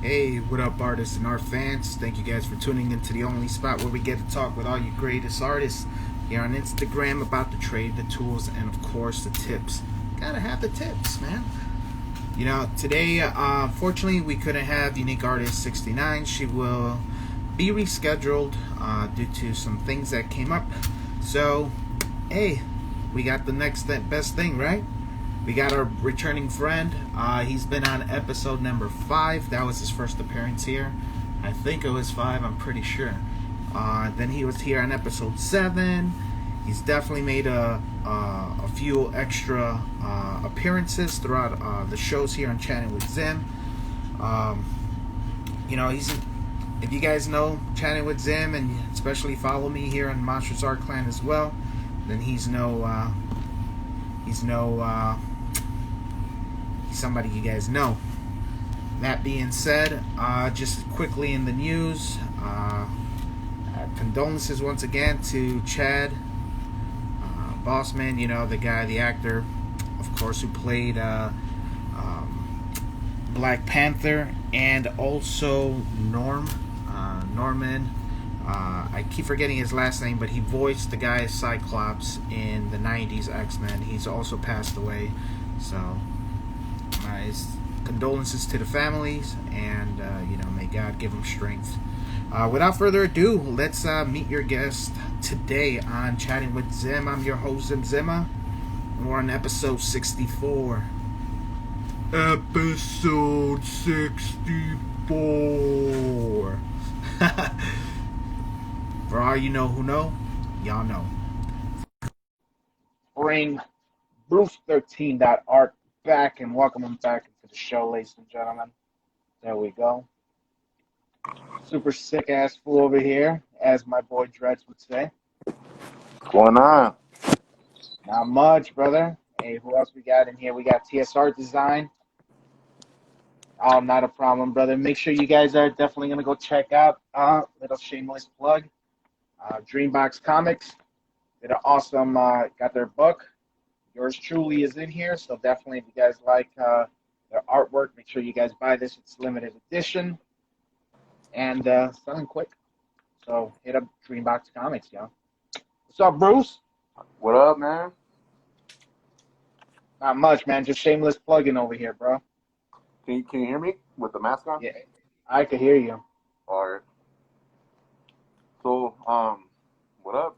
Hey, what up, artists and art fans? Thank you guys for tuning into the only spot where we get to talk with all you greatest artists here on Instagram about the trade, the tools, and of course the tips. Gotta have the tips, man. Today, unfortunately, we couldn't have Unique Artist 69. She will be rescheduled due to some things that came up. So, hey, we got the next best thing, right? We got our returning friend. He's been on episode number 5. That was his first appearance here. I think it was 5. I'm pretty sure. Then he was here on episode 7. He's definitely made a few extra appearances throughout the shows here on Chatting with Zim. He's if you guys know Chatting with Zim and especially follow me here on Monsters Art Clan as well, then he's somebody you guys know. That being said, just quickly in the news, condolences once again to Chad Bossman, the actor, of course, who played Black Panther, and also Norman. I keep forgetting his last name, but he voiced the guy Cyclops in the 90s X-Men. He's also passed away, so my condolences to the families, and may God give them strength. Without further ado, let's meet your guest today on Chatting with Zim. I'm your host, Zim Zimma, and we're on episode 64. Episode 64. For all you know who know, y'all know. Bring Bruce13.art back and welcome him back into the show, ladies and gentlemen. There we go. Super sick ass fool over here, as my boy Dredge would say. What's going on? Not much, brother. Hey, who else we got in here? We got TSR Design. Oh, not a problem, brother. Make sure you guys are definitely going to go check out, little shameless plug, Dreambox Comics. Did an awesome, got their book. Yours truly is in here, so definitely if you guys like their artwork, make sure you guys buy this. It's limited edition and selling quick. So hit up Dreambox Comics, yo. What's up, Bruce? What up, man? Not much, man. Just shameless plugging over here, bro. Can you hear me with the mask on? Yeah, I can hear you. All right. So, what up?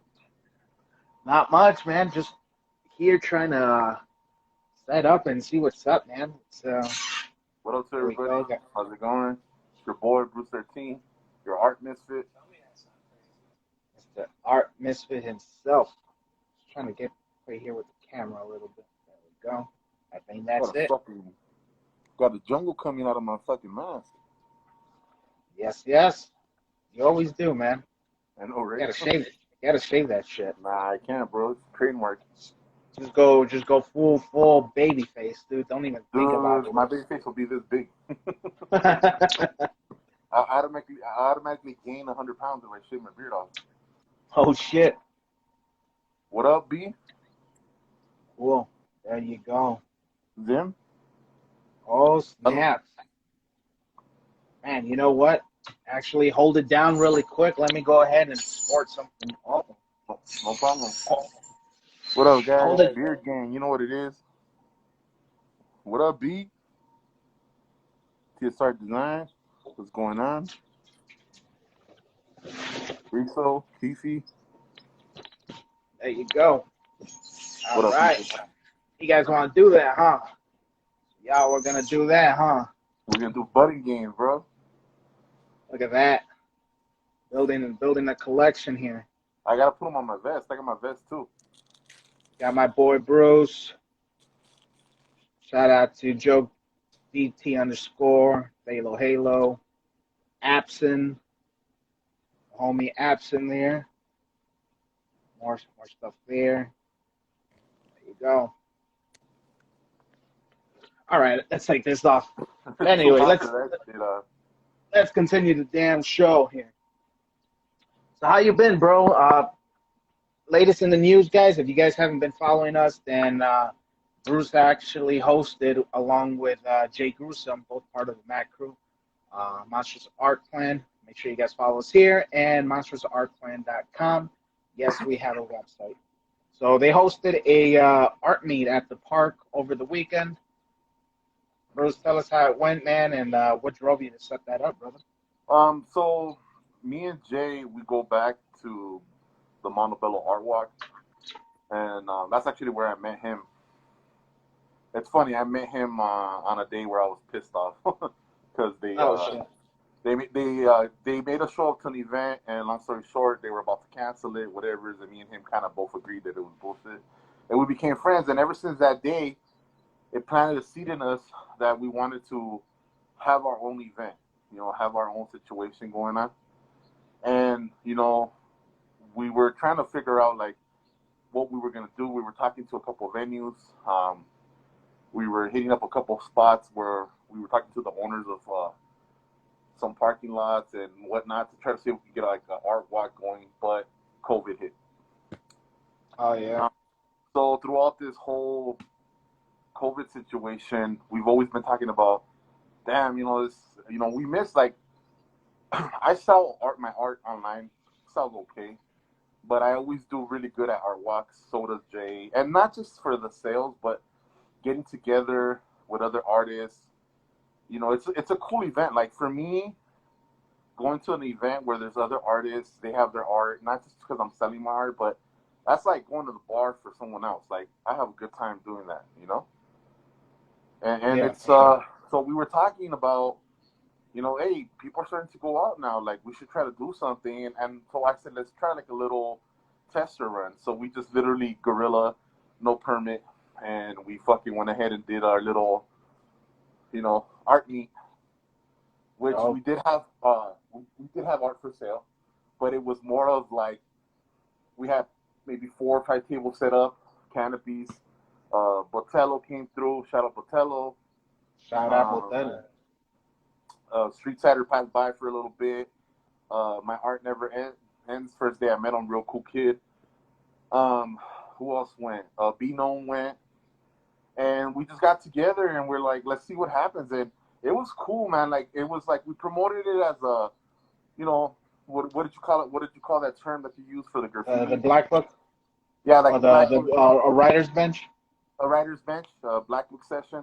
Not much, man. Just here trying to set up and see what's up, man. What up to everybody? How's it going? It's your boy, Bruce13, your art misfit. It's the art misfit himself. Just trying to get right here with the camera a little bit. There we go. I think that's it. Got the jungle coming out of my fucking mask. Yes. You always do, man. I know, right? You gotta shave that shit. Nah, I can't, bro. It's trademark. Just go full baby face, dude. Don't even think about it. My baby face will be this big. I automatically gain 100 pounds if I shave my beard off. Oh shit. What up, B? Cool. There you go. Zim? Oh snap. Man, you know what? Actually, hold it down really quick. Let me go ahead and sport something. Oh. No problem. Oh. What up, guys? Beard gang. You know what it is? What up, B? TSR Design. What's going on? Riso, TC. There you go. All what up, right. people? You guys want to do that, huh? Y'all, we're going to do that, huh? We're going to do buddy games, bro. Look at that. Building a collection here. I got to put them on my vest. I got my vest, too. Got my boy Bruce. Shout out to Joe DT _ Halo. Abson. Homie Abson there. More stuff there. There you go. All right, let's take this off. Anyway, let's continue the damn show here. So how you been, bro? Latest in the news, guys. If you guys haven't been following us, then Bruce actually hosted, along with Jay Gruesome, both part of the Mac crew, Monsters Art Clan. Make sure you guys follow us here and monstersartclan.com. Yes, we have a website. So they hosted a art meet at the park over the weekend. Bruce, tell us how it went, man, and what drove you to set that up, brother. So me and Jay, we go back to the Montebello Art Walk, and that's actually where I met him. It's funny, I met him on a day where I was pissed off because they made us show up to an event, and long story short, they were about to cancel it, whatever. And me and him kind of both agreed that it was bullshit, and we became friends. And ever since that day, it planted a seed in us that we wanted to have our own event, have our own situation going on. And, we were trying to figure out, like, what we were going to do. We were talking to a couple of venues. We were hitting up a couple of spots where we were talking to the owners of some parking lots and whatnot to try to see if we could get, like, an art walk going, but COVID hit. Oh, yeah. So throughout this whole COVID situation, we've always been talking about, damn, we miss, like, I sell my art online, sells okay, but I always do really good at art walks. So does Jay, and not just for the sales, but getting together with other artists. It's a cool event. Like for me, going to an event where there's other artists, they have their art, not just because I'm selling my art, but that's like going to the bar for someone else. Like I have a good time doing that, And it's so we were talking about, hey, people are starting to go out now. Like, we should try to do something. And so I said, let's try like a little tester run. So we just literally guerrilla, no permit, and we fucking went ahead and did our little, art meet, which we did have art for sale, but it was more of like we had maybe 4 or 5 tables set up, canopies. Botello came through. Shout out Botello. Shout out Botello. Street Sider passed by for a little bit. My art never ends. First day I met him, real cool kid. Who else went? Be Known went. And we just got together and we're like, let's see what happens. And it was cool, man. Like, it was like we promoted it as a, what did you call it? What did you call that term that you use for the graffiti? The black book? Yeah, like a writer's bench? A writer's bench, a black book session.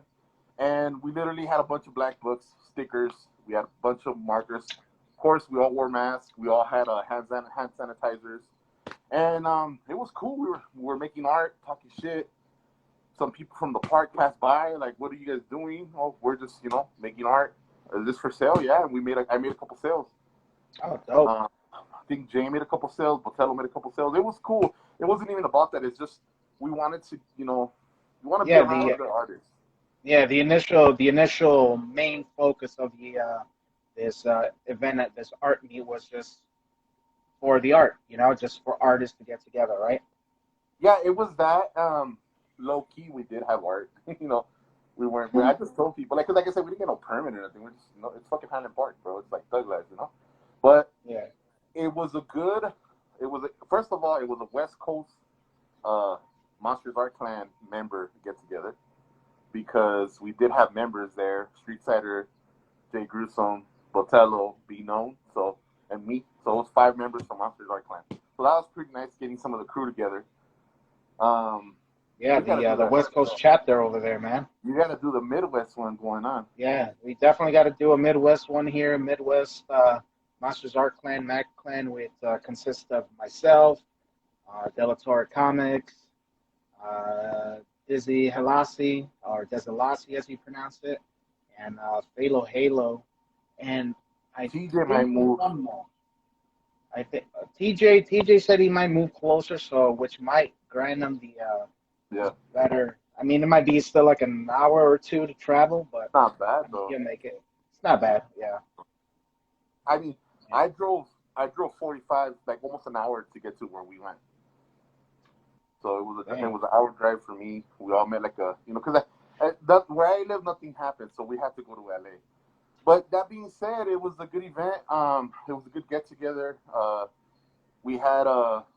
And we literally had a bunch of black books, stickers. We had a bunch of markers. Of course, we all wore masks. We all had hand sanitizers. And it was cool. We were making art, talking shit. Some people from the park passed by, like, what are you guys doing? Oh, we're just, making art. Is this for sale? Yeah, and I made a couple sales. Oh, dope. I think Jay made a couple sales. Botello made a couple sales. It was cool. It wasn't even about that. It's just we wanted to, we want to be around other artists. Yeah, the initial main focus of this event at this art meet was just for the art, just for artists to get together, right? Yeah, it was that. Low key, we did have art. We weren't. I just told people, like, 'cause like I said, we didn't get no permit or anything. We're just, it's fucking Highland Park, bro. It's like Thug Life, But yeah, it was first of all, it was a West Coast Monsters Art Clan member get together, because we did have members there: Street Sider, Jay Gruesome, Botello, Be Known, and me. So it was 5 members from Monsters Art Clan. So that was pretty nice, getting some of the crew together. Yeah, the West Coast chapter over there, man. You got to do the Midwest one going on. Yeah, we definitely got to do a Midwest one here. Midwest Monsters Art Clan, Mac Clan, which consists of myself, Delator Comics, Dizzy Halasi, or Desalasi as you pronounce it, and Phalo Halo. And I TJ might move. One more. I think TJ said he might move closer, which might grant him the better. I mean, it might be still like an hour or 2 to travel, but it's not bad though. He'll make it. It's not bad. Yeah. I mean, I drove 45, like almost an hour to get to where we went. So it was an hour drive for me. We all met like because where I live, nothing happened, so we had to go to LA. But that being said, it was a good event. It was a good get together. We had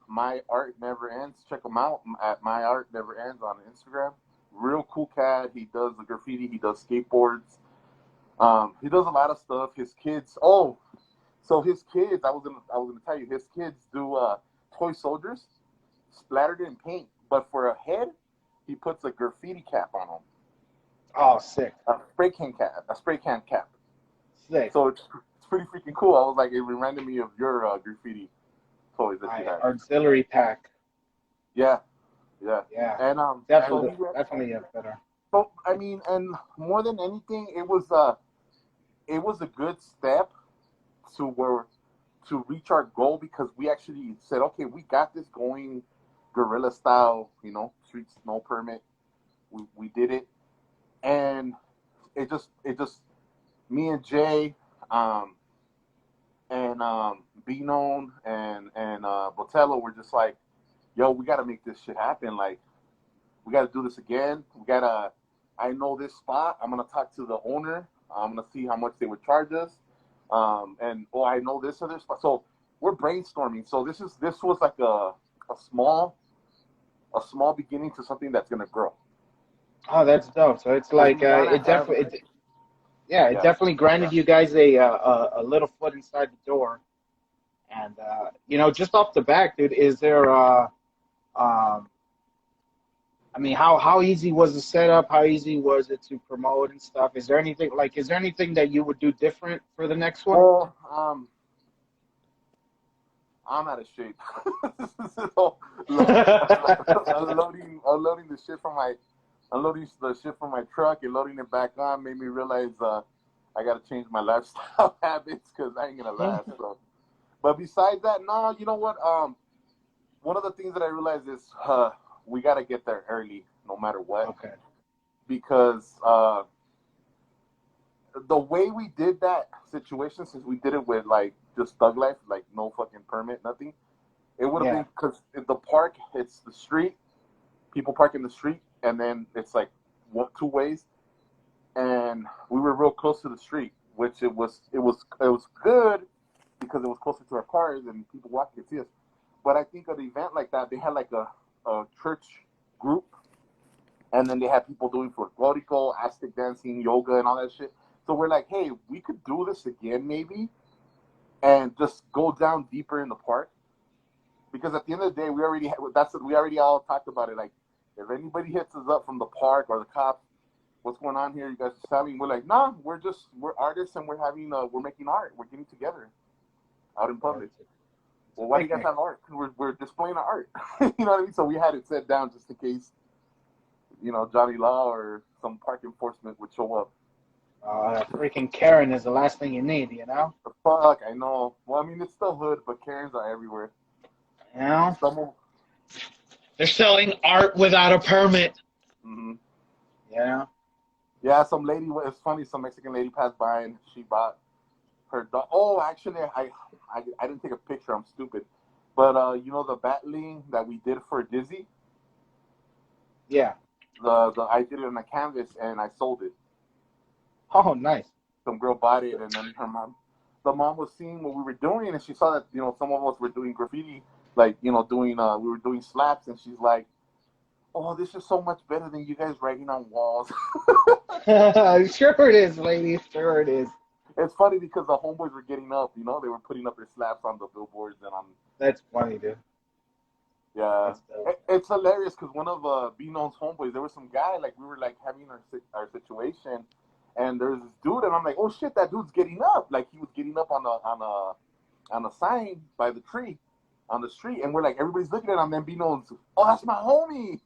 My Art Never Ends. Check him out at My Art Never Ends on Instagram. Real cool cat. He does the graffiti. He does skateboards. He does a lot of stuff. His kids. Oh, so his kids. I was gonna tell you. His kids do toy soldiers splattered in paint, but for a head, he puts a graffiti cap on them. Oh, sick. A spray can cap. Sick. So it's pretty freaking cool. I was like, it reminded me of your graffiti toys that you My had. auxiliary pack. Yeah, yeah. Yeah. And so Definitely, he went. definitely a better. So I mean, and more than anything, it was a good step to where to reach our goal because we actually said, okay, we got this going, guerrilla style, streets no permit. We did it, and it just me and Jay, um, and Be Known and Botello were just like, yo, we got to make this shit happen. Like, we got to do this again. We got to. I know this spot. I'm gonna talk to the owner. I'm gonna see how much they would charge us. And I know this other spot. So we're brainstorming. So this was like a small beginning to something that's gonna grow. Oh, that's dope. So it's Because like we wanna it have, definitely, yeah, it yeah. definitely granted you guys a little foot inside the door. And just off the back, dude, is there um, I mean, how easy was the setup? How easy was it to promote and stuff? Is there anything that you would do different for the next one? Well, I'm out of shape. So, unloading the shit from my unloading the shit from my truck and loading it back on made me realize I got to change my lifestyle habits because I ain't gonna last. So. But besides that, no, you know what? One of the things that I realized is we got to get there early, no matter what, Okay. because the way we did that situation, since we did it with like just thug life, like no fucking permit, nothing, it would have Yeah. been because the park, it's the street, people park in the street, and then it's like two ways, and we were real close to the street, which it was good because it was closer to our cars and people walking could see us. But I think at an event like that, they had like a church group, and then they had people doing folklorico, Aztec dancing, yoga, and all that shit. So we're like, hey, we could do this again, maybe, and just go down deeper in the park. Because at the end of the day, we already all talked about it. Like, if anybody hits us up from the park or the cops, what's going on here? You guys are selling? We're like, nah, we're artists and we're making art. We're getting together out in public. Well, why do you guys have art? We're displaying our art. You know what I mean? So we had it set down just in case, Johnny Law or some park enforcement would show up. Freaking Karen is the last thing you need, The fuck, I know. Well, I mean, it's still hood, but Karens are everywhere. You know? Some, They're selling art without a permit. mm-hmm. Yeah. Yeah, some lady. It's funny. Some Mexican lady passed by and she bought her dog. Oh, actually, I didn't take a picture. I'm stupid. But the battling that we did for Dizzy. Yeah. The I did it on a canvas and I sold it. Oh, nice. Some girl bought it, and then the mom was seeing what we were doing, and she saw that some of us were doing graffiti, like doing we were doing slaps, and she's like, "Oh, this is so much better than you guys writing on walls." Sure it is, lady. Sure it is. It's funny because the homeboys were getting up, they were putting up their slaps on the billboards and on. That's funny, dude. Yeah, it's hilarious because one of B Known's homeboys, there was some guy like we were like having our situation, and there's this dude, and I'm like, oh shit, that dude's getting up, like he was getting up on a sign by the tree, on the street, and we're like everybody's looking at him, and then B Known's, oh that's my homie.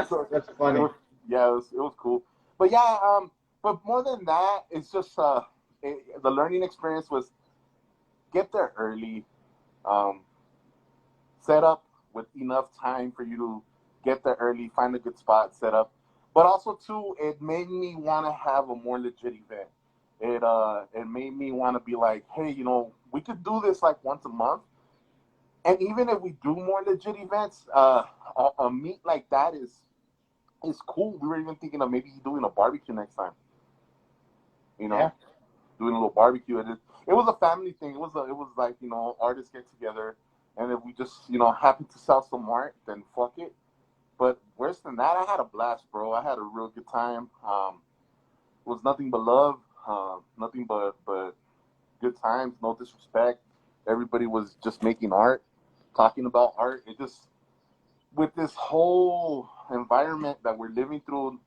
So, That's funny. It was cool, but yeah, but more than that, it's just the learning experience was get there early. Set up with enough time for you to get there early, find a good spot, set up. But also too, it made me want to have a more legit event. It made me want to be like, hey, we could do this like once a month. And even if we do more legit events, a meet like that is cool. We were even thinking of maybe doing a barbecue next time. Yeah. Doing a little barbecue. It was a family thing. It was like artists get together. And if we just, happen to sell some art, then fuck it. But worse than that, I had a blast, bro. I had a real good time. was nothing but love, nothing but good times, no disrespect. Everybody was just making art, talking about art. It just, with this whole environment that we're living through,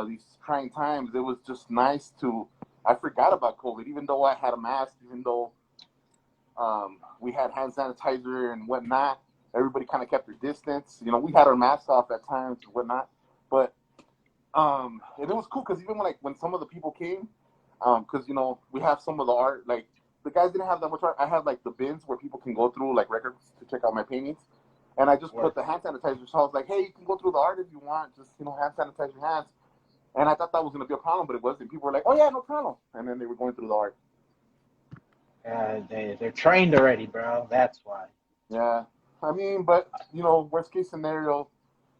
these trying times, it was just nice to. I forgot about COVID, even though I had a mask, even though we had hand sanitizer and whatnot. Everybody kind of kept their distance. You know, we had our masks off at times and whatnot, but and it was cool because even when some of the people came, because you know we have some of the art. Like the guys didn't have that much art. I had like the bins where people can go through like records to check out my paintings, and I just put the hand sanitizer. So I was like, hey, you can go through the art if you want. Just hand sanitize your hands. And I thought that was gonna be a problem, but it wasn't. People were like, oh yeah, no problem. And then they were going through the art. They're trained already, bro. That's why. Yeah, I mean, but you know, worst case scenario,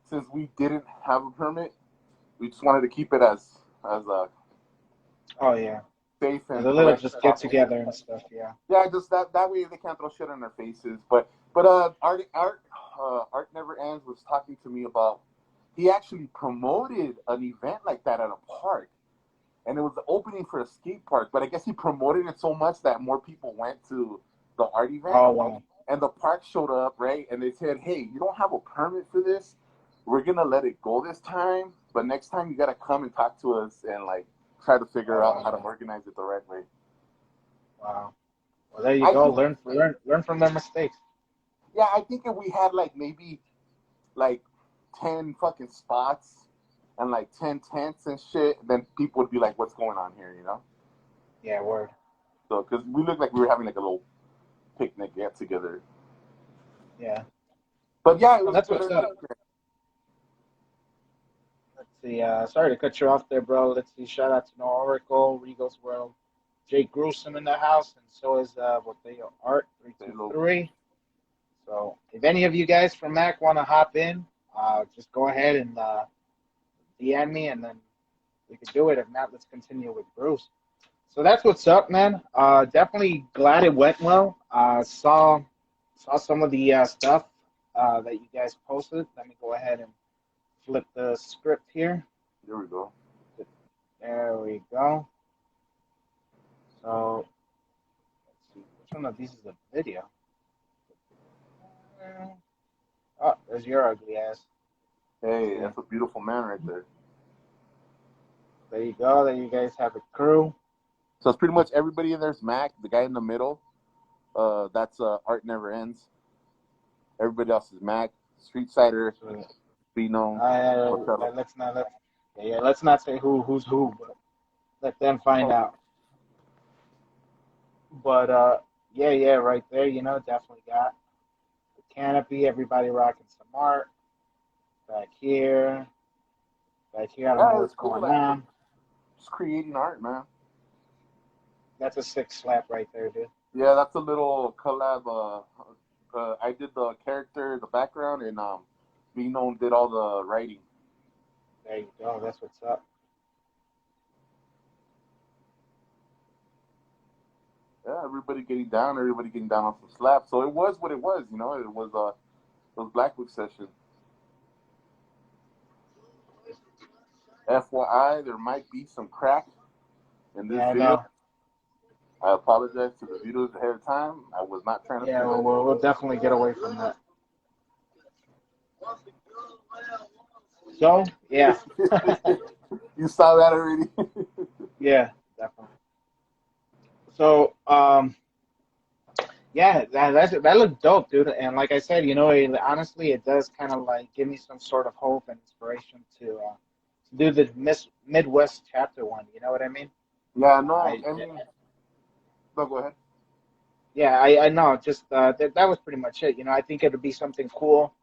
since we didn't have a permit, we just wanted to keep it as Oh yeah. safe and The little just get together and stuff. Yeah. Yeah, just that way they can't throw shit in their faces. But Art Never Ends was talking to me about he actually promoted an event like that at a park, and it was the opening for a skate park. But I guess he promoted it so much that more people went to the art event. Oh wow. And the park showed up, right? And they said, hey, you don't have a permit for this. We're going to let it go this time. But next time you got to come and talk to us and, like, try to figure out how to organize it the right way. Wow. Well, there you go. Learn from their mistakes. Yeah, I think if we had, like, maybe, like, 10 fucking spots and, like, 10 tents and shit, then people would be like, what's going on here, you know? Yeah, word. So, because we looked like we were having, like, a little picnic get together. Yeah. But yeah, it was That's good. what's up. Let's see. Sorry to cut you off there, bro. Let's see. Shout out to No Oracle, Regal's World, Jake Gruesome in the house, and so is Boteo Art 323. So if any of you guys from Mac want to hop in, just go ahead and DM me, and then we could do it. If not, let's continue with Bruce. So that's what's up, man. Definitely glad it went well. Saw some of the stuff that you guys posted. Let me go ahead and flip the script here. There we go. There we go. So let's see. Which one of these is a video? Oh, there's your ugly ass. Hey, that's a beautiful man right there. There you go. There you guys have a crew. So it's pretty much everybody in there's Mac, the guy in the middle. That's Art Never Ends. Everybody else is Mac, Street Sider, Be Known. Let's not say who's who, but let them find out. But yeah, right there, definitely got the canopy. Everybody rocking some art. Back here, I don't know what's going on. Just creating art, man. That's a sick slap right there, dude. Yeah, that's a little collab. I did the character, the background, and Be Known did all the writing. There you go. That's what's up. Yeah, everybody getting down on some slaps. So it was what it was, It was Black Book session. FYI, there might be some crack in this video. I apologize to the viewers ahead of time. I was not trying to. Yeah, we'll definitely get away from that. So, yeah. You saw that already? Yeah, definitely. So, yeah, that looked dope, dude. And like I said, honestly, it does kind of like give me some sort of hope and inspiration to do the Midwest chapter one. You know what I mean? Yeah, no, no, go ahead. Yeah, I know. Just that was pretty much it. I think it would be something cool.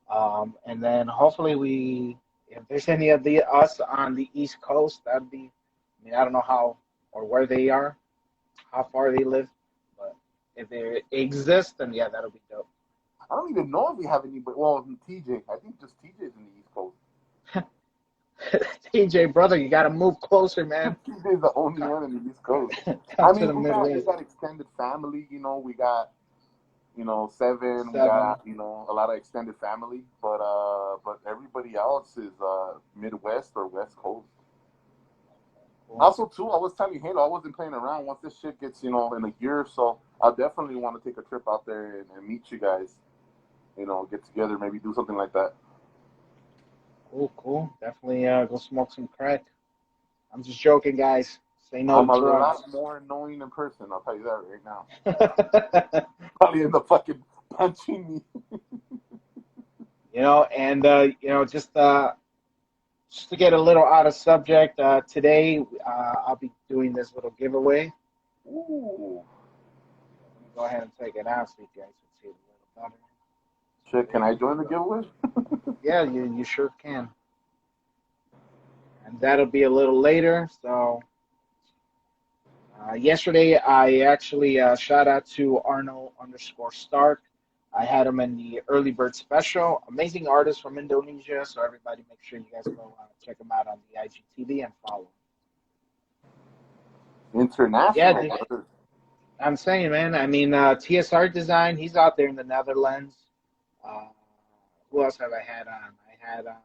And then hopefully if there's any of us on the East Coast, that'd be. I mean, I don't know how or where they are, how far they live, but if they exist, then yeah, that'll be dope. I don't even know if we have anybody. Well, TJ, I think just TJ's in the East Coast. TJ, brother, you got to move closer, man. TJ's the only one in the East Coast. I mean, we got extended family, we got, seven. We got, a lot of extended family, but everybody else is Midwest or West Coast. Cool. Also, too, I was telling Halo, I wasn't playing around. Once this shit gets, in a year or so, I'll definitely want to take a trip out there and meet you guys. Get together, maybe do something like that. Cool. Definitely go smoke some crack. I'm just joking, guys. Say no I'm to a drugs. lot more annoying in person, I'll tell you that right now. Probably end up fucking punching me. And just to get a little out of subject, today I'll be doing this little giveaway. Ooh. Let me go ahead and take it out so you guys can see it a little better. Shit, can I join the giveaway? Yeah, you sure can. And that'll be a little later. So yesterday I actually shout out to Arno_Stark. I had him in the early bird special. Amazing artist from Indonesia. So everybody, make sure you guys go check him out on the IGTV and follow. Yeah, International, dude. brother. I'm saying, man. I mean, TSR Design. He's out there in the Netherlands. Uh, who else have I had on? I had on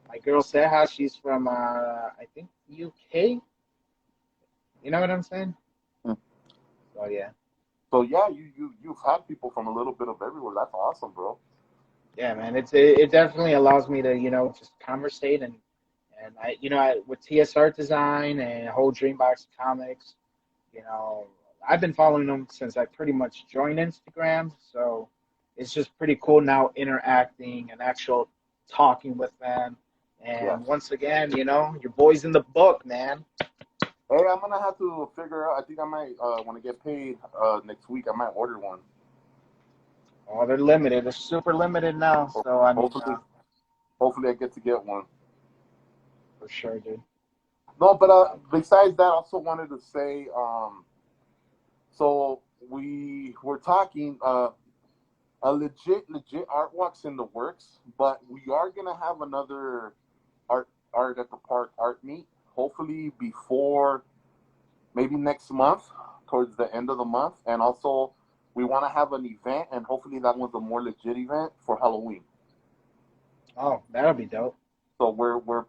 my girl Seha. She's from I think UK. You know what I'm saying? Hmm. So yeah. So yeah, you've had people from a little bit of everywhere. That's awesome, bro. Yeah, man. It definitely allows me to just conversate and with TSR Design and whole Dreambox Comics. I've been following them since I pretty much joined Instagram, so it's just pretty cool now interacting and actual talking with them. And Yeah. once again, your boy's in the book, man. Hey, I'm gonna have to figure out. I think I might when I get paid next week. I might order one. Oh, they're limited. They're super limited now. So I mean, Hopefully, I get to get one. for sure, dude. No, but besides that, I also wanted to say, so we were talking, a legit art walk's in the works, but we are gonna have another art at the park art meet. Hopefully before maybe next month, towards the end of the month, and also we want to have an event, and hopefully that one's a more legit event for Halloween. Oh, that'll be dope. So we're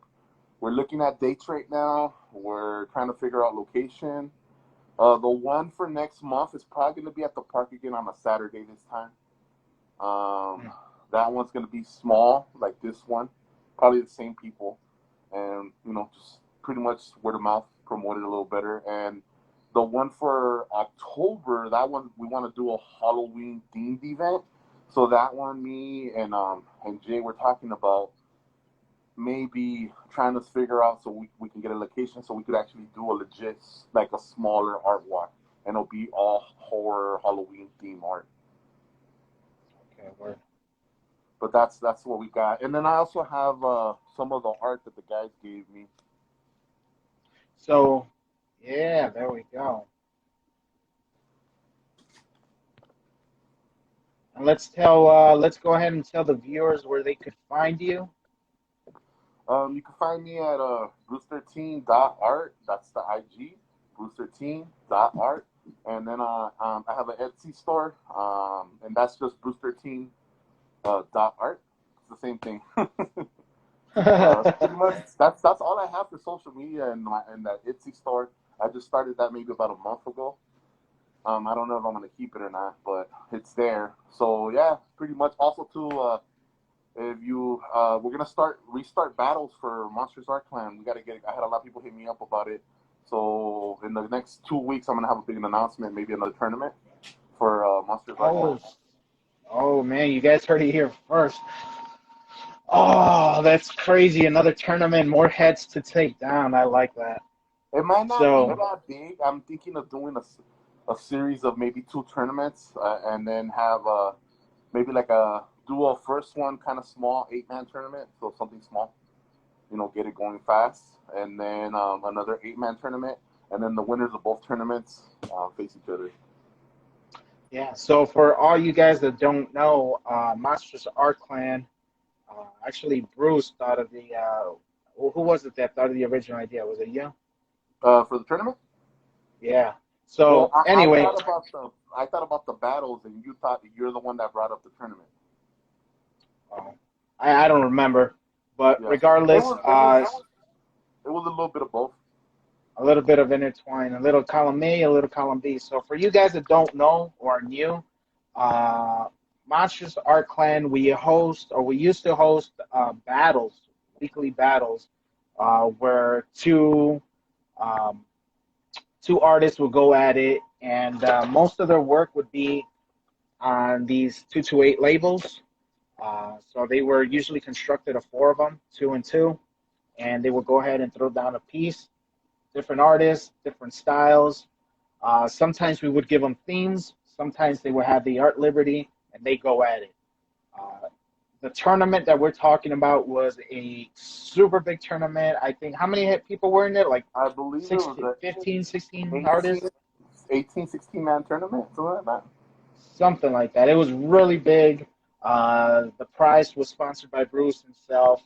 looking at dates right now. We're trying to figure out location. The one for next month is probably going to be at the park again on a Saturday this time. That one's going to be small, like this one. Probably the same people. And, just pretty much word of mouth, promote it a little better. And the one for October, that one, we want to do a Halloween themed event. So that one, me and Jay were talking about maybe trying to figure out so we can get a location so we could actually do a legit, like a smaller art walk. And it'll be all horror Halloween theme art. Okay, word. But that's what we got. And then I also have some of the art that the guys gave me. So, yeah, there we go. And let's go ahead and tell the viewers where they could find you. You can find me at bruce13.art. That's the IG, bruce13.art. And then I have an Etsy store, and that's just bruce13 .art. It's the same thing. Pretty much that's all I have for social media and that Etsy store. I just started that maybe about a month ago. I don't know if I'm gonna keep it or not, but it's there. So yeah, pretty much. Also too, if you we're gonna restart battles for Monsters Art Clan. I had a lot of people hit me up about it. So in the next 2 weeks, I'm gonna have a big announcement, maybe another tournament for Monsters Art Clan. Oh man, you guys heard it here first. Oh, that's crazy. Another tournament, more heads to take down. I like that. It might not be that big. I'm thinking of doing a series of maybe 2 tournaments, and then have maybe like do a first one kind of small 8-man tournament, so something small, get it going fast, and then another 8-man tournament, and then the winners of both tournaments face each other. Yeah. So for all you guys that don't know, Monsters Art Clan. Actually, Bruce thought of the. Who was it that thought of the original idea? Was it you? For the tournament? Yeah. So anyway, I thought about the battles, and you thought you're the one that brought up the tournament. I don't remember, but yeah. Regardless, It was a little bit of both. A little bit of intertwine, a little column A, a little column B. So for you guys that don't know or are new, uh, Monsters Art Clan, we used to host battles, weekly battles, where um, two artists would go at it, and most of their work would be on these 228 labels. So they were usually constructed of four of them, two and two, and they would go ahead and throw down a piece, different artists, different styles. Sometimes we would give them themes. Sometimes they would have the art liberty, and they go at it. Uh, the tournament that we're talking about was a super big tournament. I think how many people were in it? Like I believe it was 16, a 15, 16 18, artists, 18 16-man tournament, something like that. something like that. It was really big. The prize was sponsored by Bruce himself.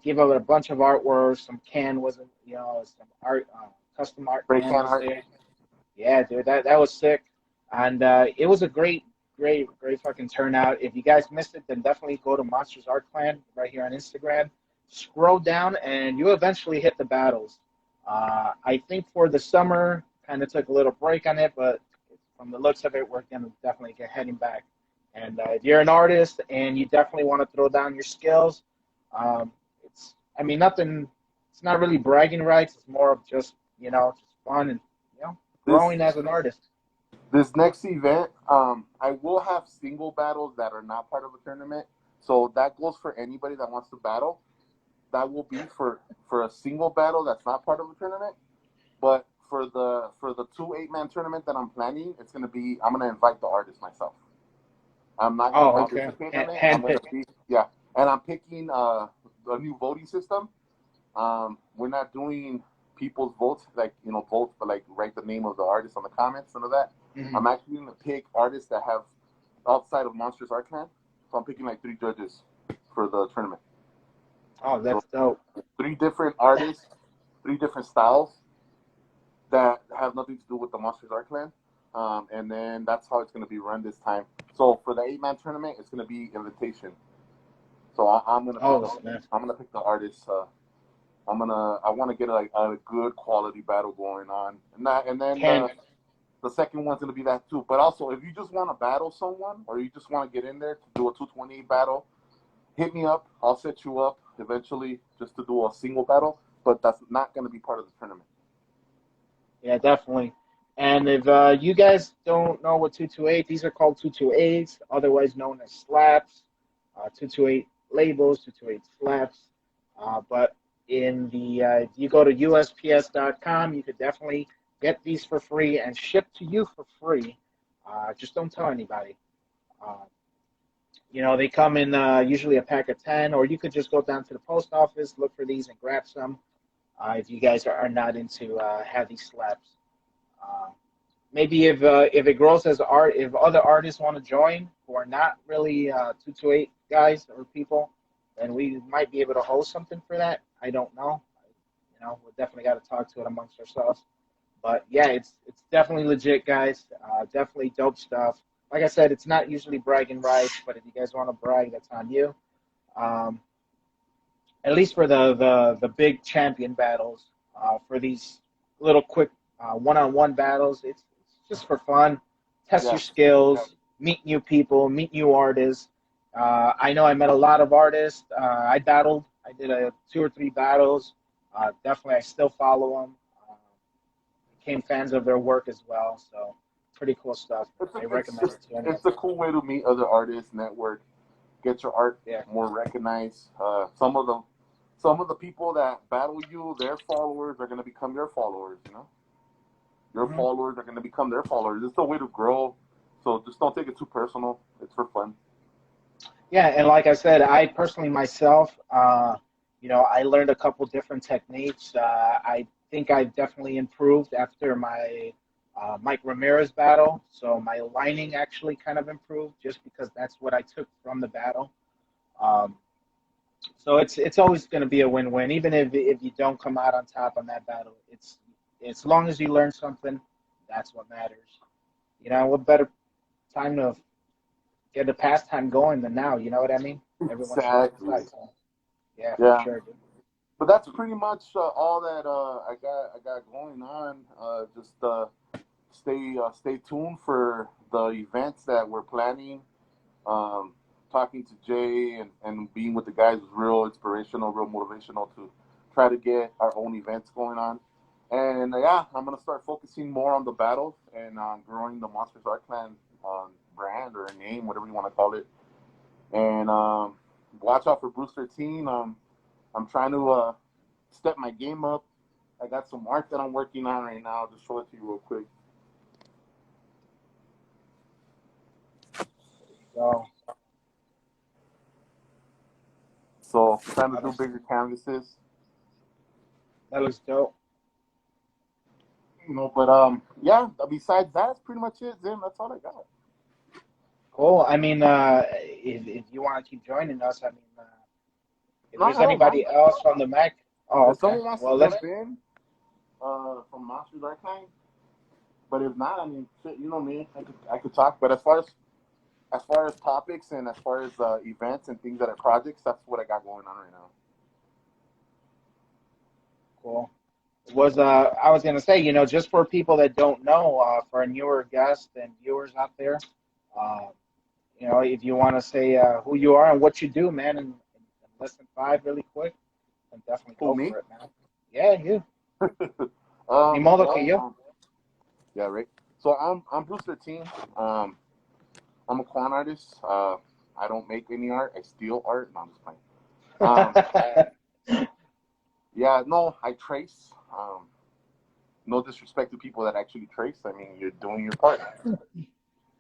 Gave out a bunch of artwork. Some some art, custom art Break can can was art. there. Yeah, dude, that was sick, and it was a great fucking turnout. If you guys missed it, then definitely go to Monsters Art Clan right here on Instagram. Scroll down, and you eventually hit the battles. I think for the summer, kind of took a little break on it, but from the looks of it, we're gonna definitely get heading back. And if you're an artist and you definitely want to throw down your skills, I mean, nothing. It's not really bragging rights. It's more of just just fun and This growing as an artist. this next event, I will have single battles that are not part of a tournament. So that goes for anybody that wants to battle. That will be for a single battle that's not part of a tournament. But for the 2 8-man tournament that I'm planning, I'm gonna invite the artist myself. I'm not gonna Oh, okay. participate in it. I'm Hand gonna pick. be yeah, and I'm picking a new voting system. We're not doing people's votes like votes, but like write the name of the artist on the comments, none of that. Hmm. I'm actually gonna pick artists that have outside of Monsters Art Clan. So I'm picking like 3 judges for the tournament. Oh, So that's dope. 3 different artists, 3 different styles that have nothing to do with the Monsters Art Clan. And then that's how it's going to be run this time. So for the 8-man tournament, it's going to be invitation. So I'm going to pick Oh, snap. I'm going to pick the artists. I want to get a good quality battle going on, and then Hand. the second one's going to be that too. But also, if you just want to battle someone or you just want to get in there to do a 228 battle, hit me up. I'll set you up eventually just to do a single battle. But that's not going to be part of the tournament. Yeah, definitely. And if you guys don't know what 228, these are called 228s, otherwise known as slaps. 228 labels, 228 slaps. But if you go to USPS.com, you could definitely get these for free and ship to you for free. Just don't tell anybody. Uh, they come in usually a pack of 10, or you could just go down to the post office, look for these, and grab some if you guys are not into heavy slaps. Uh, Maybe if it grows as art, if other artists want to join who are not really 228 guys or people, then we might be able to host something for that. I don't know. We definitely got to talk to it amongst ourselves. But yeah, it's definitely legit, guys. Definitely dope stuff. Like I said, it's not usually bragging rights, but if you guys want to brag, that's on you. Um, at least for the big champion battles, for these little quick one-on-one battles, it's just for fun. Test your Yes. skills, meet new people, meet new artists. I know I met a lot of artists. I battled. I did 2 or 3 battles. Definitely, I still follow them. Became fans of their work as well. So pretty cool stuff. It's I a, it's recommend just it to anyone. it's a cool way to meet other artists, network, get your art Yeah. more recognized. Some of the people that battle you, their followers are going to become your followers. Your Mhm. followers are going to become their followers. It's a way to grow. So just don't take it too personal. It's for fun. Yeah, and like I said, I personally myself, I learned a couple different techniques. I think I've definitely improved after my Mike Ramirez battle. So my lining actually kind of improved just because that's what I took from the battle. Um, so it's always going to be a win-win, even if you don't come out on top on that battle. It's as long as you learn something, that's what matters. What better time to get the pastime going than now? You know what I mean? Everyone's trying to Exactly. fight. So, yeah, for Yeah. sure, dude. but that's pretty much all that I got going on. Just stay tuned for the events that we're planning. Um, Talking to Jay and being with the guys was real inspirational, real motivational to try to get our own events going on. And yeah, I'm gonna start focusing more on the battles and on growing the Monsters Art Clan brand or name, whatever you want to call it. And watch out for Bruce 13. I'm trying to step my game up. I got some art that I'm working on right now. I'll just show it to you real quick. So trying to do bigger canvases. That looks dope. You know, but yeah. Besides that, that's pretty much it, Zim. That's all I got. Cool. I mean, if you want to keep joining us, I mean, if No, there's I don't anybody mind. else from the Mac, oh, If okay. someone wants Well, to let's. jump in from Monsters Archive, but if not, I mean, shit, you know me, I could talk. But as far as topics and as far as events and things that are projects, that's what I got going on right now. Cool. I was gonna say, just for people that don't know, for our newer guests and viewers out there, uh, if you want to say who you are and what you do, man, in less than five, really quick, then definitely Who, go me? for it, man. Yeah, you. Ni modo Well, que yo. yeah, right. So I'm Bruce 13. I'm a quan artist. I don't make any art. I steal art. No, I'm just playing. Yeah, no, I trace. No disrespect to people that actually trace. I mean, you're doing your part.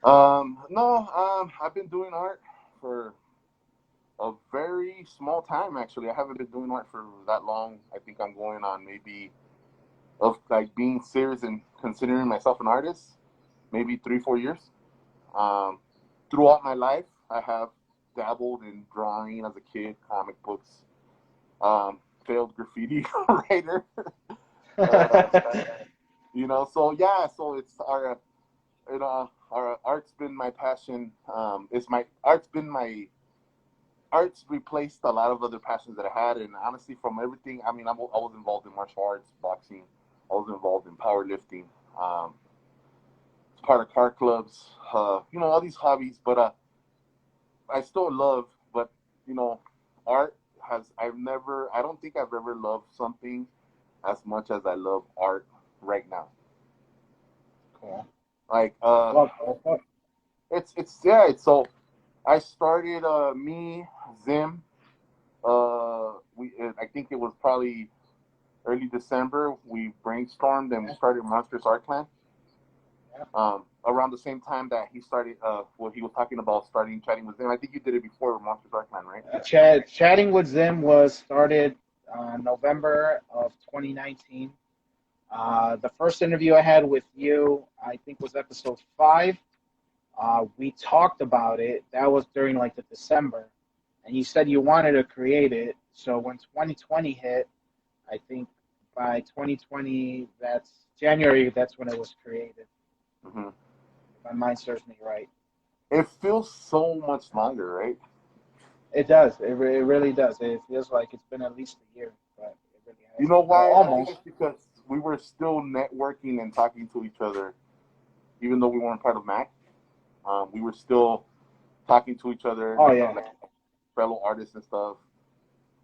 No, I've been doing art for a very small time, actually. I haven't been doing art for that long. I think I'm going on maybe of like being serious and considering myself an artist, maybe 3-4 years. Throughout my life, I have dabbled in drawing as a kid, comic books, failed graffiti writer. So yeah, so it's our art's been my passion. Art's replaced a lot of other passions that I had, and honestly, from everything, I mean, I was involved in martial arts, boxing. I was involved in powerlifting. Part of car clubs. All these hobbies, but I still love. But art has. I don't think I've ever loved something as much as I love art right now. Cool. Like it's so I started me Zim I think it was probably early December. We brainstormed and we started Monsters Art Clan. Around the same time that he started he was talking about starting chatting with Zim. I think you did it before Monsters Art Clan, right? Chatting with Zim was started November of 2019. The first interview I had with you, I think, was episode 5. We talked about it. That was during like the December, and you said you wanted to create it. So when 2020 hit, I think by 2020, that's January. That's when it was created. Mm-hmm. If my mind serves me right. It feels so much longer, right? It does. It really does. It feels like it's been at least a year, but it really has. You know why? Well, I think almost. it's because we were still networking and talking to each other, even though we weren't part of MAC. We were still talking to each other, like fellow artists and stuff,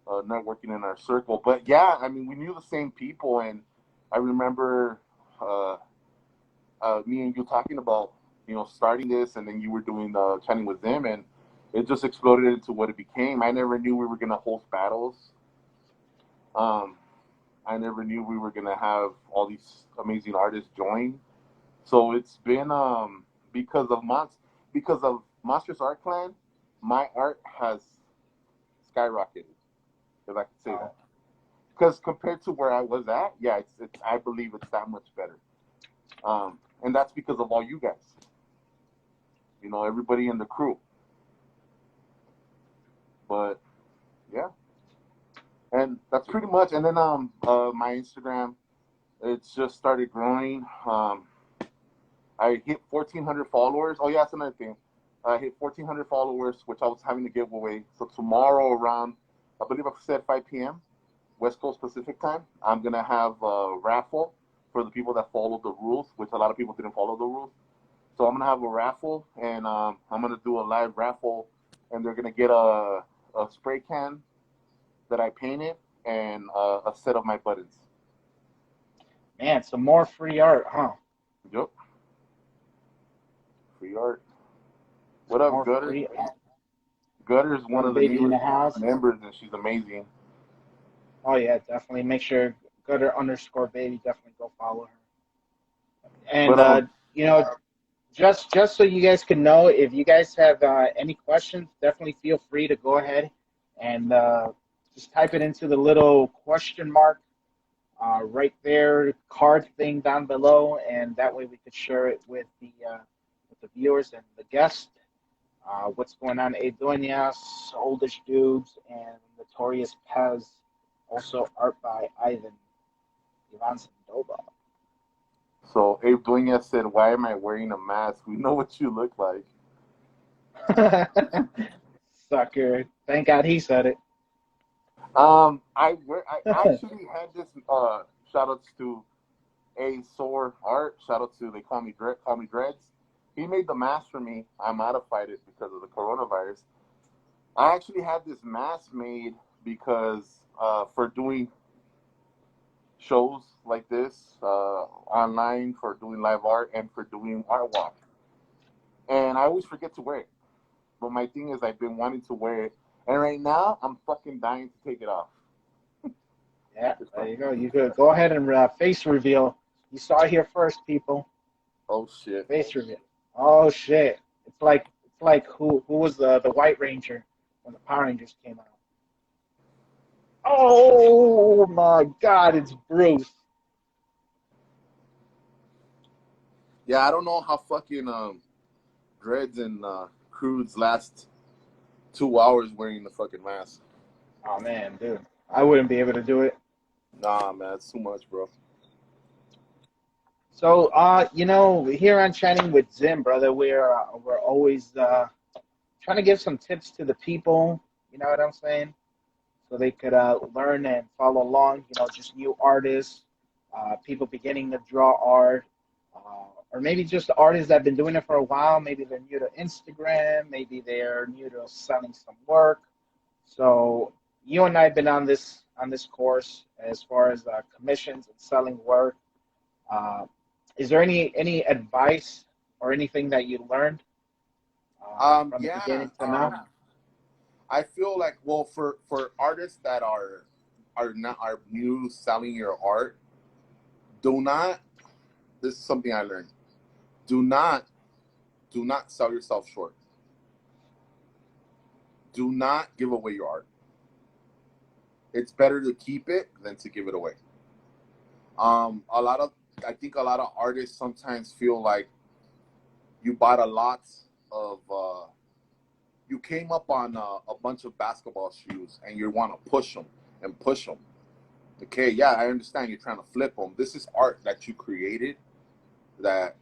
networking in our circle. But yeah, I mean, we knew the same people, and I remember me and you talking about starting this, and then you were doing chatting with them, and it just exploded into what it became. I never knew we were gonna host battles. I never knew we were gonna have all these amazing artists join. So it's been because of Monsters Art Clan, my art has skyrocketed, if I could say that. Because compared to where I was at, yeah, it's I believe it's that much better. And that's because of all you guys. Everybody in the crew. But yeah. And that's pretty much. And then my Instagram, it's just started growing. I hit 1,400 followers. Oh yeah, that's another thing. I hit 1,400 followers, which I was having to give away. So tomorrow around, I believe I said 5 p.m. West Coast Pacific time, I'm gonna have a raffle for the people that follow the rules, which a lot of people didn't follow the rules. So I'm gonna have a raffle, and I'm gonna do a live raffle, and they're gonna get a spray can that I painted and a set of my buttons. Man, some more free art, huh? Yep, free art. What Some up, more Gutter? free art. Gutter's one Young of the baby in the newest house. members, and she's amazing. Oh yeah, definitely. Make sure Gutter_baby, definitely go follow her. And But just so you guys can know, if you guys have any questions, definitely feel free to go ahead and just type it into the little question mark right there, card thing down below, and that way we could share it with the viewers and the guests. What's going on, Adonis, Oldish Dudes, and Notorious Pez. Also art by Ivan Sandoval. so Abe Dueñas said, "Why am I wearing a mask? We know what you look like." Sucker. Thank God he said it. I actually had this. Shout outs to A Sore Art. Shout out to call me Dreads. He made the mask for me. I modified it because of the coronavirus. I actually had this mask made because for doing shows like this online, for doing live art, and for doing art walk. And I always forget to wear it. But my thing is, I've been wanting to wear it, and right now I'm fucking dying to take it off. Yeah, there you go. You could go ahead and face reveal. You saw it here first, people. Oh shit! Face reveal. Oh shit! It's like who was the White Ranger when the Power Rangers came out? Oh my God! It's Bruce. Yeah, I don't know how fucking Dreads and Crudes last 2 hours wearing the fucking mask. Oh man, dude, I wouldn't be able to do it. Nah, man, it's too much, bro. So, here on Chatting with Zim, brother, we're always trying to give some tips to the people. You know what I'm saying? So they could learn and follow along. Just new artists, people beginning to draw art, or maybe just artists that have been doing it for a while. Maybe they're new to Instagram. Maybe they're new to selling some work. So you and I have been on this course as far as commissions and selling work. Uh, is there any advice or anything that you learned from the Yeah. beginning to now? I feel like, well, for artists that are new selling your art, do not. This is something I learned. Do not sell yourself short. Do not give away your art. It's better to keep it than to give it away. I think a lot of artists sometimes feel like you bought a lot of. You came up on a bunch of basketball shoes and you want to push them and push them. Okay, yeah, I understand you're trying to flip them. This is art that you created. That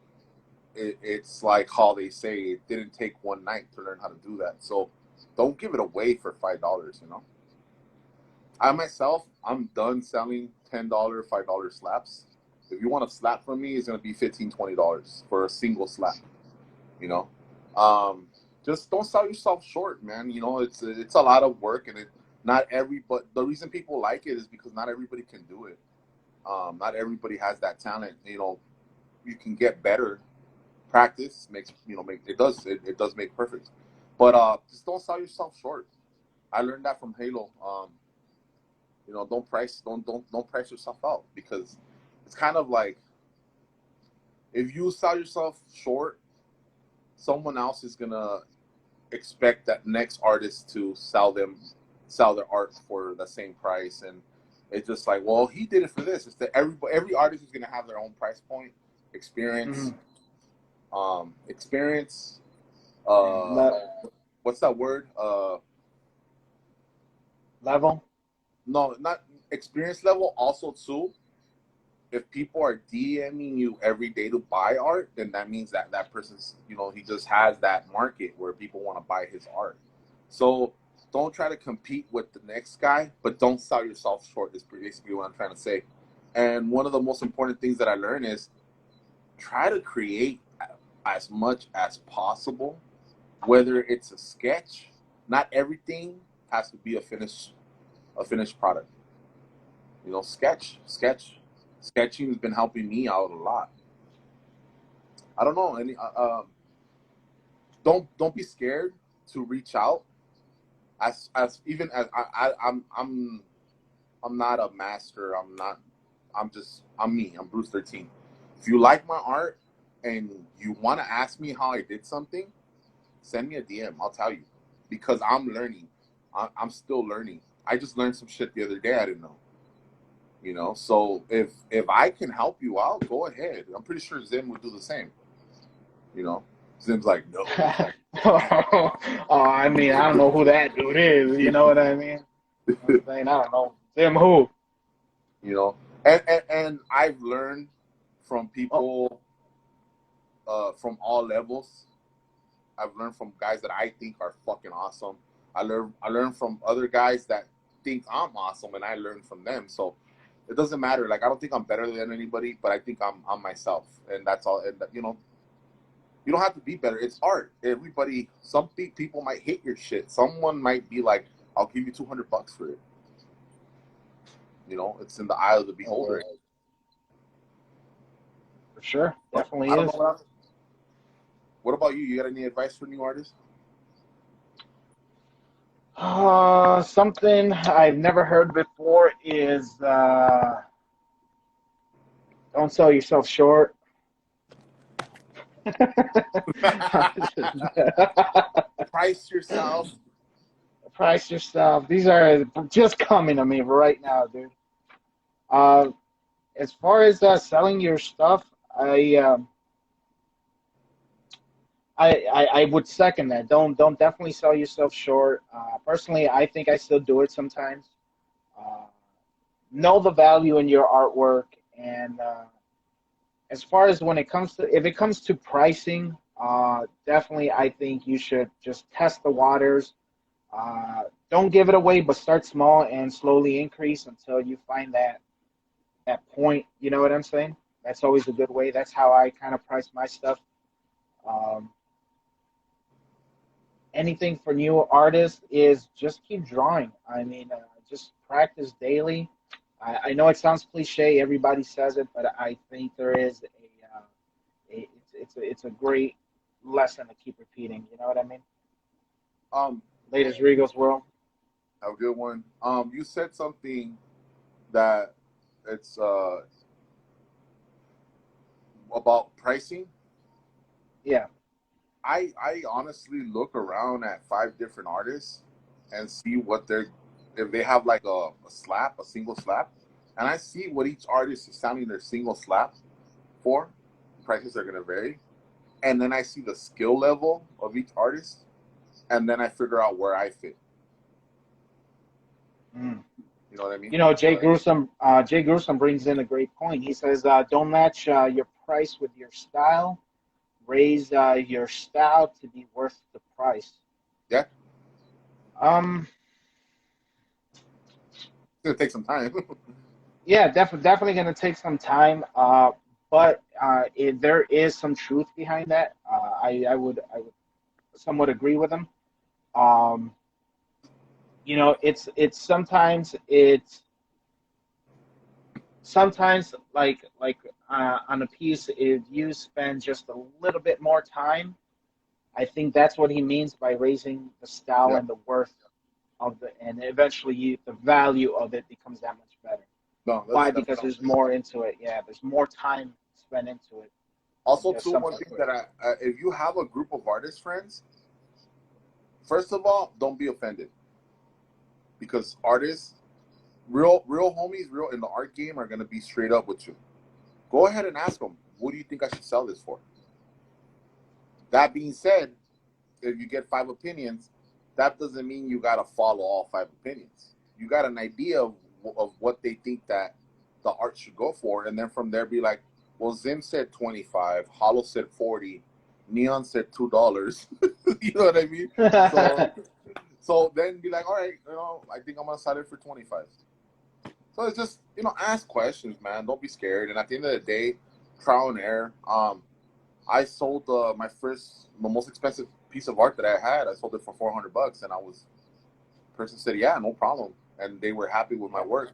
it's like how they say it didn't take one night to learn how to do that. So don't give it away for $5. I myself, I'm done selling $10, $5 slaps. If you want a slap from me, it's gonna be $15, $20 for a single slap. You know, just don't sell yourself short, man. It's a lot of work, and but the reason people like it is because not everybody can do it. Not everybody has that talent. You can get better. Practice makes it does make perfect. But just don't sell yourself short. I learned that from Halo. Don't price yourself out, because it's kind of like, if you sell yourself short, someone else is gonna expect that next artist to sell their art for the same price, and it's just like, well, he did it for this. It's that every artist is gonna have their own price point, experience, experience. What's that word? Level. No, not experience level. Also, too, if people are DMing you every day to buy art, then that means that person's, he just has that market where people want to buy his art. So don't try to compete with the next guy, but don't sell yourself short. Is basically what I'm trying to say. And one of the most important things that I learned is try to create as much as possible, whether it's a sketch. Not everything has to be a finished product. You know, sketching has been helping me out a lot. I don't know any. Don't be scared to reach out. As even as I'm not a master. I'm me. I'm Bruce 13. If you like my art and you want to ask me how I did something, send me a DM. I'll tell you, because I'm learning. I'm still learning. I just learned some shit the other day I didn't know. You know, so if I can help you out, go ahead. I'm pretty sure Zim would do the same. You know, Zim's like, no. Oh, I mean, I don't know who that dude is. You know what I mean? I'm saying, I don't know. Them who? You know, and I've learned from people from all levels. I've learned from guys that I think are fucking awesome. I learned from other guys that think I'm awesome, and I learn from them. So it doesn't matter. Like, I don't think I'm better than anybody, but I think I'm myself, and that's all. And you know, you don't have to be better. It's art. Everybody, some people might hate your shit. Someone might be like, "I'll give you $200 for it." You know, it's in the eye of the beholder. For sure, definitely I don't is. know what about you? You got any advice for new artists? Something I've never heard before is don't sell yourself short. Price yourself. Price yourself. These are just coming to me right now, dude. Uh, as far as selling your stuff, I, um, I would second that. Don't definitely sell yourself short. Personally, I think I still do it sometimes. Uh, know the value in your artwork, and as far as when it comes to if it comes to pricing, definitely I think you should just test the waters. Don't give it away, but start small and slowly increase until you find that point. You know what I'm saying? That's always a good way. That's how I kind of price my stuff. Um, anything for new artists is just keep drawing. I mean, just practice daily. I know it sounds cliche, everybody says it, but I think there is it's a great lesson to keep repeating. You know what I mean? Um, Latest Regal's World. have a good one. You said something that it's about pricing. Yeah. I honestly look around at 5 different artists and see what they're if they have like a single slap, and I see what each artist is selling their single slap for. Prices are gonna vary, and then I see the skill level of each artist, and then I figure out where I fit. Mm. You know what I mean? You know, Jay Gruesome brings in a great point. He says, "Don't match your price with your style. Raise your style to be worth the price." Yeah, Um, it's gonna take some time. yeah, definitely going to take some time. But there is some truth behind that. I would somewhat agree with him. Um, you know, it's sometimes on a piece, if you spend just a little bit more time, I think that's what he means by raising the style Yeah, and the worth of and eventually the value of it becomes that much better. no, Why? that's Because there's more into it. Yeah, there's more time spent into it than also just too one something thing quick. that if you have a group of artist friends, first of all, don't be offended because artists, real homies, real in the art game are gonna be straight up with you. Go ahead and ask them, what do you think I should sell this for? That being said, if you get 5 opinions, that doesn't mean you gotta follow all 5 opinions. You got an idea of what they think that the art should go for, and then from there be like, well, Zim said 25, Hollow said 40, Neon said $2. You know what I mean? So So then be like, all right, I think I'm gonna sell it for 25. So it's just, ask questions, man. Don't be scared. And at the end of the day, trial and error. I sold my most expensive piece of art that I had. I sold it for $400, and person said, yeah, no problem, and they were happy with my work.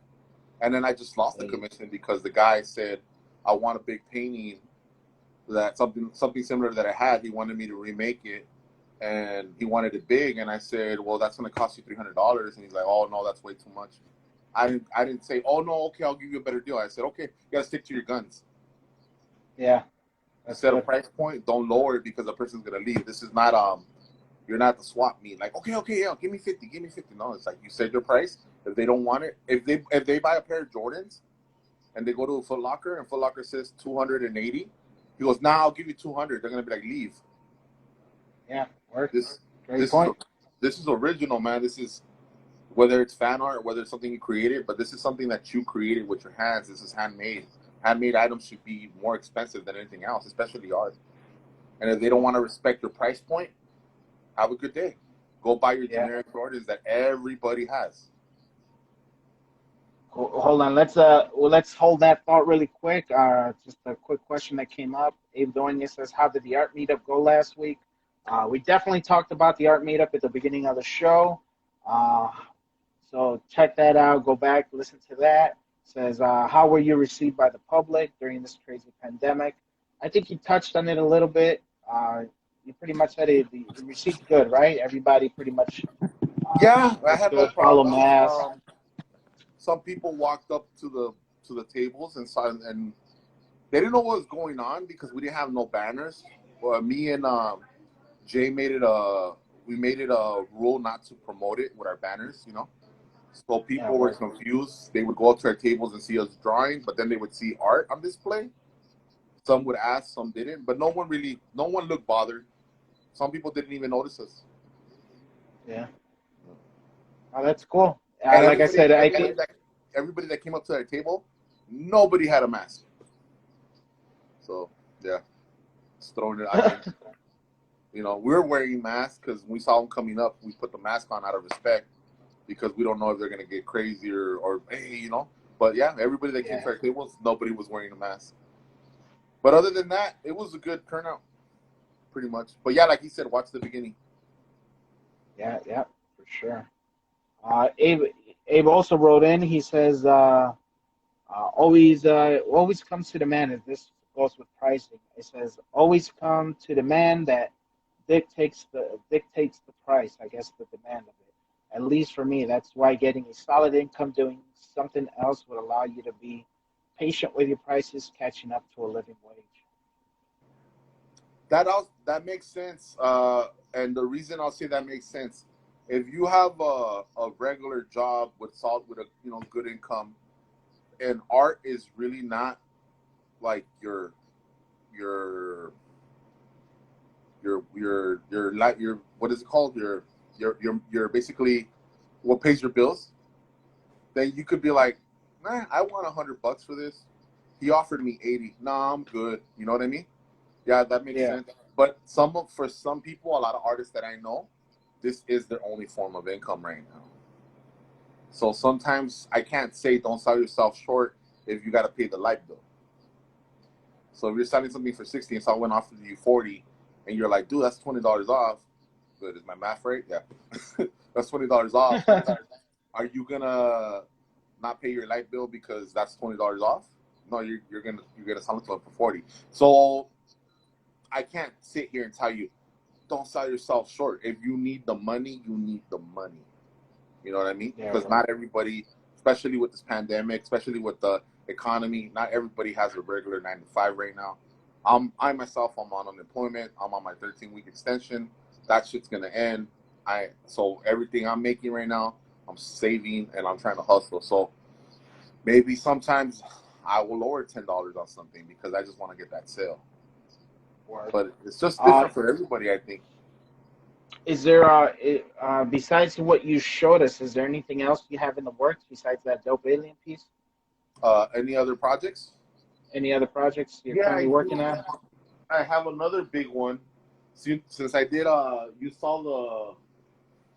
And then I just lost the commission because the guy said, I want a big painting that something similar that I had. He wanted me to remake it, and he wanted it big. And I said, well, that's going to cost you $300. And he's like, oh no, that's way too much. I didn't say, oh no, okay, I'll give you a better deal. I said, okay, you got to stick to your guns. Yeah. Instead of price point, don't lower it because the person's going to leave. This is not you're not the swap meet. Like, okay, yeah, give me 50. No, it's like you said your price. If they don't want it, if they buy a pair of Jordans and they go to a Foot Locker and Foot Locker says 280, he goes, nah, I'll give you 200. They're gonna be like, leave. Yeah, work. This point. This is original, man. This is, whether it's fan art, whether it's something you created, but this is something that you created with your hands. This is handmade. Handmade items should be more expensive than anything else, especially art. And if they don't want to respect your price point, have a good day. Go buy your generic Jordans that everybody has. Hold on. Let's hold that thought really quick. Just a quick question that came up. Abe Doinia says, how did the art meetup go last week? We definitely talked about the art meetup at the beginning of the show. So check that out. Go back, listen to that. Says, how were you received by the public during this crazy pandemic? I think you touched on it a little bit. You pretty much said it received good, right? Everybody pretty much. Yeah, I had no problem. Some people walked up to the tables and they didn't know what was going on because we didn't have no banners. Me and Jay made it a rule not to promote it with our banners, So people were confused. They would go up to our tables and see us drawing, but then they would see art on display. Some would ask, some didn't, but no one looked bothered. Some people didn't even notice us. Yeah. Oh, that's cool. Like I said, everybody that came up to our table, nobody had a mask. So yeah, just throwing it out there. We were wearing masks because we saw them coming up. We put the mask on out of respect because we don't know if they're gonna get crazy or hey, But yeah, everybody that came to our tables, nobody was wearing a mask. But other than that, it was a good turnout, pretty much. But yeah, like he said, watch the beginning. Yeah, for sure. Abe also wrote in. He says, always comes to the man. As this goes with pricing, it says always come to the man that dictates the price. I guess the demand of it. At least for me, that's why getting a solid income doing something else would allow you to be patient with your prices, catching up to a living wage. That makes sense. And the reason I'll say that makes sense, if you have a regular job with a good income, and art is really not like your what is it called, your basically what pays your bills, then you could be like, man, I want $100 for this. He offered me 80. Nah, I'm good. You know what I mean? Yeah, that makes sense. But for some people, a lot of artists that I know, this is their only form of income right now. So sometimes I can't say don't sell yourself short if you got to pay the light bill. So if you're selling something for 60 and someone offers you 40, and you're like, dude, that's $20 off. Good, is my math right? Yeah, that's $20 off. Are you gonna not pay your light bill because that's $20 off? No, you're gonna sell it to them for 40. So I can't sit here and tell you, don't sell yourself short. If you need the money, you need the money. You know what I mean? Because not everybody, especially with this pandemic, especially with the economy, not everybody has a regular 9 to 5 right now. I myself, I'm on unemployment. I'm on my 13-week extension. That shit's gonna end. So everything I'm making right now, I'm saving and I'm trying to hustle. So maybe sometimes I will lower $10 on something because I just want to get that sale. But it's just different for everybody, I think. Is there, besides what you showed us, is there anything else you have in the works besides that dope alien piece? Any other projects? Any other projects you're currently working on? I have another big one. Since I did, you saw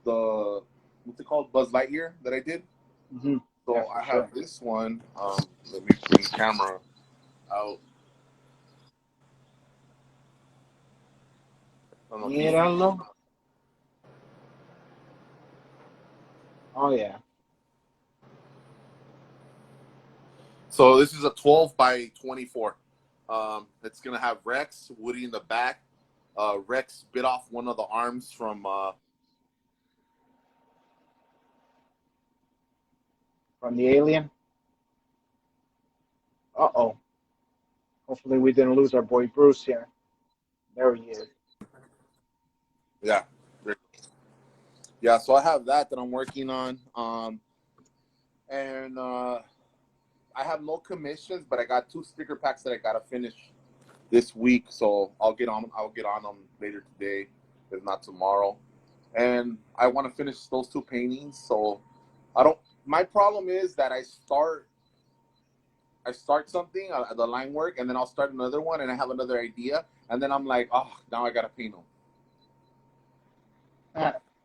the what's it called, Buzz Lightyear that I did. Mm-hmm. So Yeah, for I sure. have this one. Let me bring the camera out. I don't know, can you see? Míralo. Oh yeah. So this is a 12 by 24. It's gonna have Rex, Woody in the back. Rex bit off one of the arms from From the alien. Uh-oh. Hopefully we didn't lose our boy Bruce here. There he is. yeah. Yeah, so I have that I'm working on. And I have no commissions, but I got 2 sticker packs that I gotta finish this week. So I'll get on them later today, if not tomorrow. And I want to finish those 2 paintings. So my problem is that I start something, the line work, and then I'll start another one, and I have another idea, and then I'm like, oh, now I gotta paint them.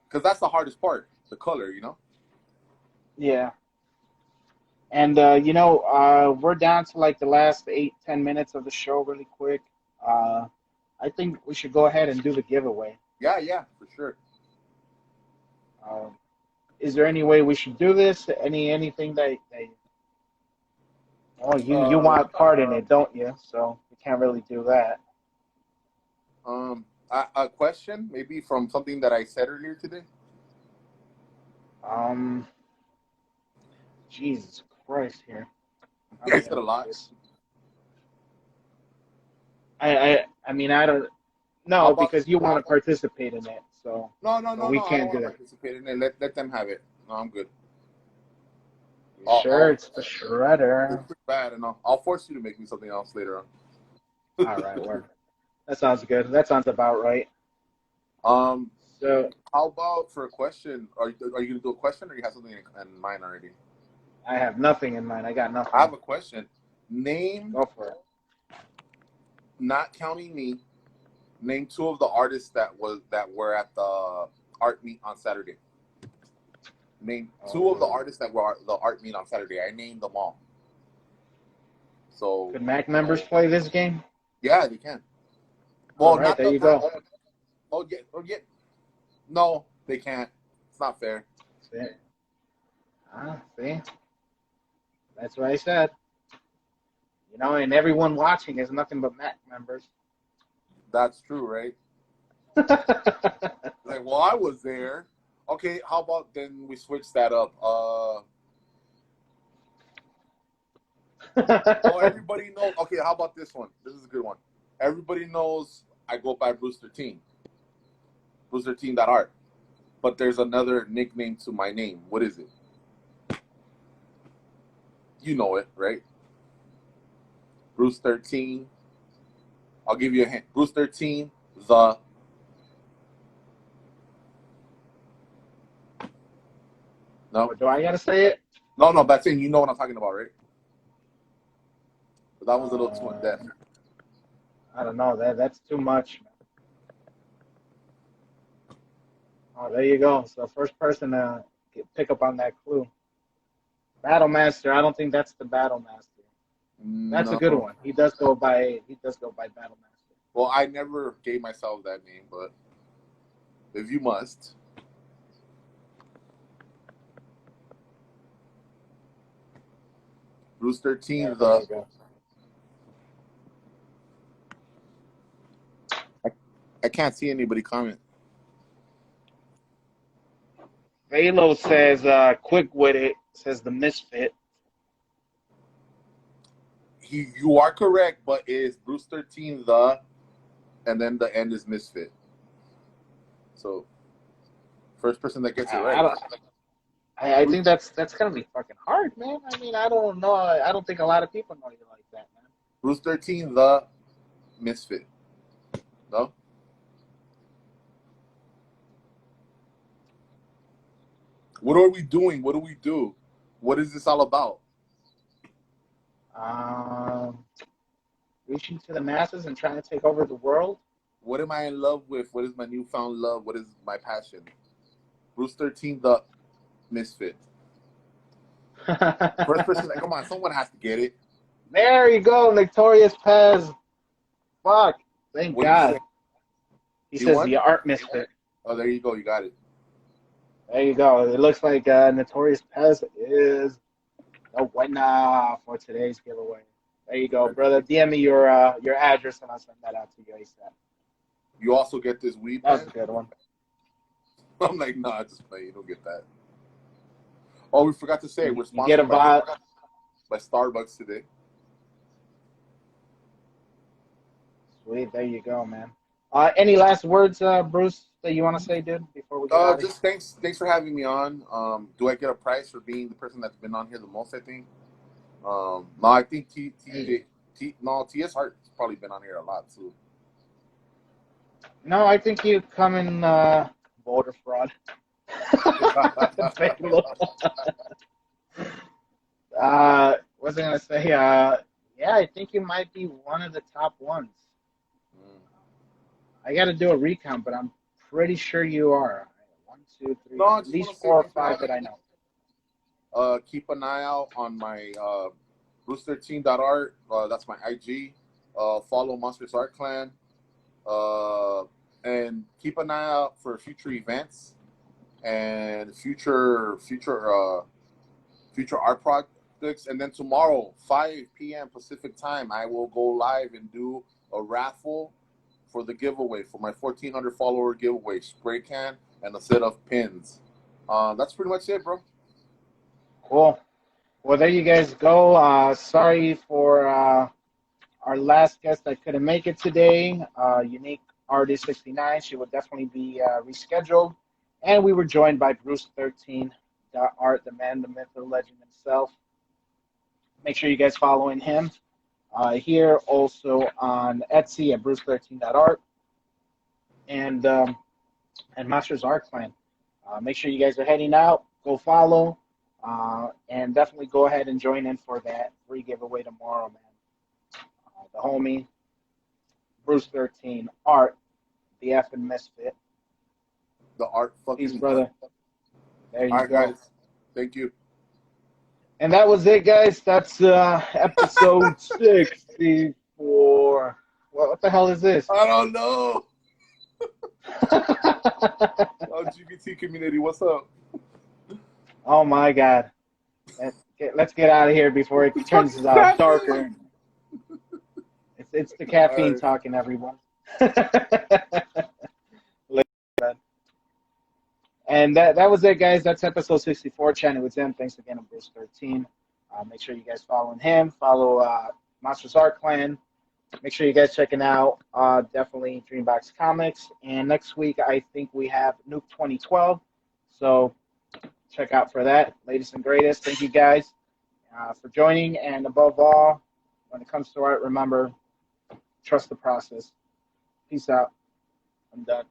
Because that's the hardest part, the color, Yeah. And we're down to like the last 8-10 minutes of the show really quick. I think we should go ahead and do the giveaway. Yeah, for sure. Is there any way we should do this? Anything that you want part in it, don't you? So we can't really do that. A question, maybe from something that I said earlier today. Jesus Christ here. I said a lot. I mean I don't know because you want to participate in it, so no, we can't I don't do want to that. participate in it. Let them have it. No, I'm good. Sure, it's the shredder. It's bad, and I'll force you to make me something else later on. All right, word. That sounds good. That sounds about right. So how about for a question? Are you gonna do a question, or you have something in mind already? I have nothing in mind. I got nothing. I have a question. Name. Go for it. Not counting me. Name 2 of the artists that were at the art meet on Saturday. Name 2 of the artists that were at the art meet on Saturday. I named them all. So could Mac members play this game? Yeah, they can. Well, all right, there you go. Yeah. No, they can't. It's not fair. See? That's what I said. And everyone watching is nothing but Mac members. That's true, right? Like, well, I was there. Okay, how about then we switch that up? Everybody knows. Okay, how about this one? This is a good one. Everybody knows I go by Bruce 13. Bruce 13.art. But there's another nickname to my name. What is it? You know it, right? Bruce 13. I'll give you a hint. Bruce 13, the. No? Do I got to say it? No, but saying you know what I'm talking about, right? But that was a little too in-depth. I don't know. That's too much. Oh, there you go. So first person to pick up on that clue. Battle Master. I don't think that's the Battle Master. That's a good one. He does go by Battle Master. Well, I never gave myself that name, but if you must. Bruce 13, I can't see anybody comment. Velo says, quick with it, says the Misfit. You are correct, but is Bruce 13 the, and then the end is Misfit. So, first person that gets it right. I think that's gonna be fucking hard, man. I mean, I don't know. I don't think a lot of people know you like that, man. Bruce 13 the Misfit. No? What are we doing? What do we do? What is this all about? Reaching to the masses and trying to take over the world. What am I in love with? What is my newfound love? What is my passion? Bruce 13, the Misfit. First person, come on, someone has to get it. There you go, Notorious Pez. Fuck. Thank What do you God. say? He He says won? the art misfit. Oh, there you go. You got it. There you go. It looks like Notorious Pez is the winner for today's giveaway. There you go, brother. DM me your address and I'll send that out to you ASAP. You also get this weed, That's man? a good one. I'm like, nah, just play. You don't get that. Oh, we forgot to say, we're You get a sponsored bot. by Starbucks today. Sweet. There you go, man. Any last words, Bruce, that you want to say, dude, before we get out of here? Just thanks for having me on. Do I get a prize for being the person that's been on here the most, I think? No, I think TS Hart's probably been on here a lot, too. No, I think you come in voter fraud. What's I gonna say? Yeah, I think you might be one of the top ones. I got to do a recount, but I'm pretty sure you are. 1, 2, 3, No, at least 4 or 5 that I know. Keep an eye out on my Bruce13.art. That's my IG. Follow Monsters Art Clan. And keep an eye out for future events and future art projects. And then tomorrow, 5 p.m. Pacific time, I will go live and do a raffle for the giveaway, for my 1,400 follower giveaway, spray can and a set of pins. That's pretty much it, bro. Cool. Well, there you guys go. Sorry for our last guest that couldn't make it today. Unique Artist 69. She will definitely be rescheduled. And we were joined by Bruce 13, Art, the man, the myth, the legend himself. Make sure you guys following him. Here also on Etsy at Bruce13.art and Masters Art Clan. Make sure you guys are heading out. Go follow. And definitely go ahead and join in for that free giveaway tomorrow, man. The homie, Bruce 13, Art, the effing misfit. The art fucking. Peace, brother. There you All right, go. guys. Thank you. And that was it, guys. That's episode 64. What the hell is this? I don't know. LGBT community, what's up? Oh my God. Let's get out of here before it turns darker. It's the caffeine talking, everyone. And that was it, guys. That's episode 64. Chatting with Zim. Thanks again to Bruce 13. Make sure you guys following him. Follow Monsters Art Clan. Make sure you guys checking out definitely Dreambox Comics. And next week, I think we have Nuke 2012. So check out for that. Latest and greatest. Thank you guys for joining. And above all, when it comes to art, remember, trust the process. Peace out. I'm done.